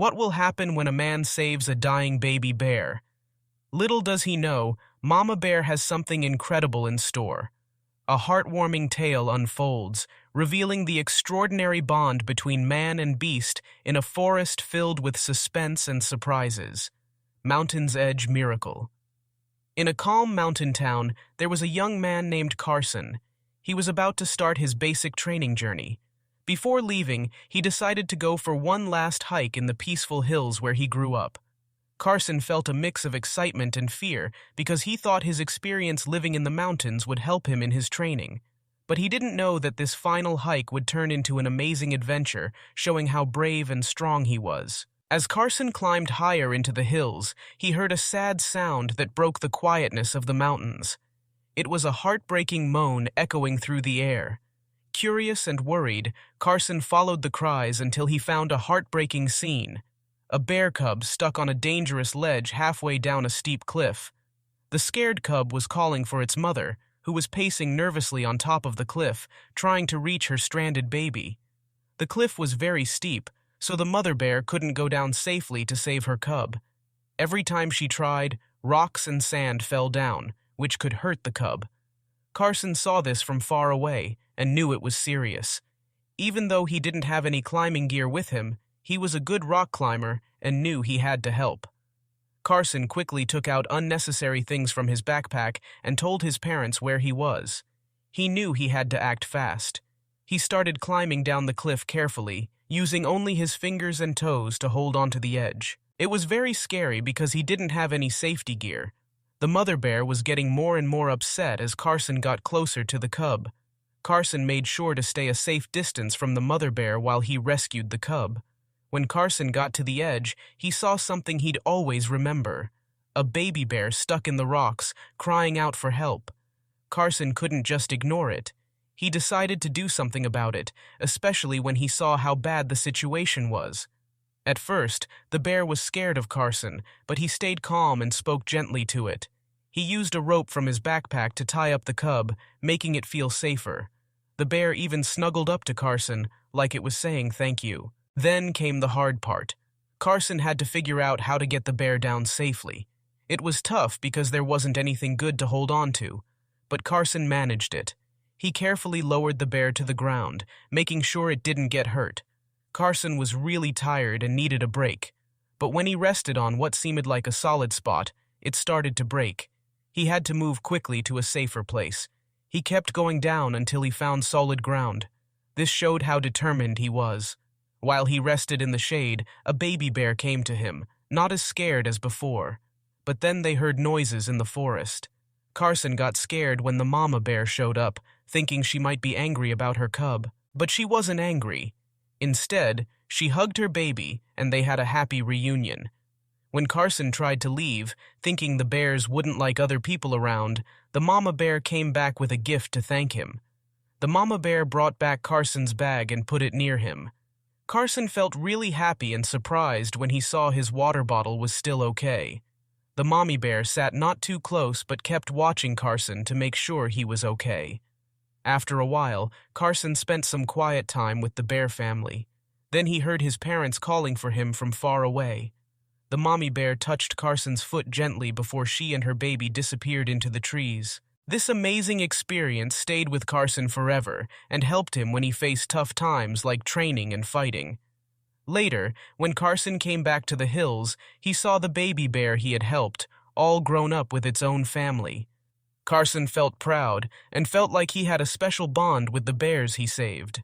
What will happen when a man saves a dying baby bear? Little does he know, Mama Bear has something incredible in store. A heartwarming tale unfolds, revealing the extraordinary bond between man and beast in a forest filled with suspense and surprises. Mountain's Edge Miracle. In a calm mountain town, there was a young man named Carson. He was about to start his basic training journey. Before leaving, he decided to go for one last hike in the peaceful hills where he grew up. Carson felt a mix of excitement and fear because he thought his experience living in the mountains would help him in his training. But he didn't know that this final hike would turn into an amazing adventure, showing how brave and strong he was. As Carson climbed higher into the hills, he heard a sad sound that broke the quietness of the mountains. It was a heartbreaking moan echoing through the air. Curious and worried, Carson followed the cries until he found a heartbreaking scene. A bear cub stuck on a dangerous ledge halfway down a steep cliff. The scared cub was calling for its mother, who was pacing nervously on top of the cliff, trying to reach her stranded baby. The cliff was very steep, so the mother bear couldn't go down safely to save her cub. Every time she tried, rocks and sand fell down, which could hurt the cub. Carson saw this from far away and knew it was serious. Even though he didn't have any climbing gear with him, he was a good rock climber and knew he had to help. Carson quickly took out unnecessary things from his backpack and told his parents where he was. He knew he had to act fast. He started climbing down the cliff carefully, using only his fingers and toes to hold onto the edge. It was very scary because he didn't have any safety gear. The mother bear was getting more and more upset as Carson got closer to the cub. Carson made sure to stay a safe distance from the mother bear while he rescued the cub. When Carson got to the edge, he saw something he'd always remember. A baby bear stuck in the rocks, crying out for help. Carson couldn't just ignore it. He decided to do something about it, especially when he saw how bad the situation was. At first, the bear was scared of Carson, but he stayed calm and spoke gently to it. He used a rope from his backpack to tie up the cub, making it feel safer. The bear even snuggled up to Carson, like it was saying thank you. Then came the hard part. Carson had to figure out how to get the bear down safely. It was tough because there wasn't anything good to hold on to, but Carson managed it. He carefully lowered the bear to the ground, making sure it didn't get hurt. Carson was really tired and needed a break, but when he rested on what seemed like a solid spot, it started to break. He had to move quickly to a safer place. He kept going down until he found solid ground. This showed how determined he was. While he rested in the shade, a baby bear came to him, not as scared as before. But then they heard noises in the forest. Carson got scared when the mama bear showed up, thinking she might be angry about her cub. But she wasn't angry. Instead, she hugged her baby, and they had a happy reunion. When Carson tried to leave, thinking the bears wouldn't like other people around, the mama bear came back with a gift to thank him. The mama bear brought back Carson's bag and put it near him. Carson felt really happy and surprised when he saw his water bottle was still okay. The mommy bear sat not too close but kept watching Carson to make sure he was okay. After a while, Carson spent some quiet time with the bear family. Then he heard his parents calling for him from far away. The mommy bear touched Carson's foot gently before she and her baby disappeared into the trees. This amazing experience stayed with Carson forever and helped him when he faced tough times like training and fighting. Later, when Carson came back to the hills, he saw the baby bear he had helped, all grown up with its own family. Carson felt proud and felt like he had a special bond with the bears he saved.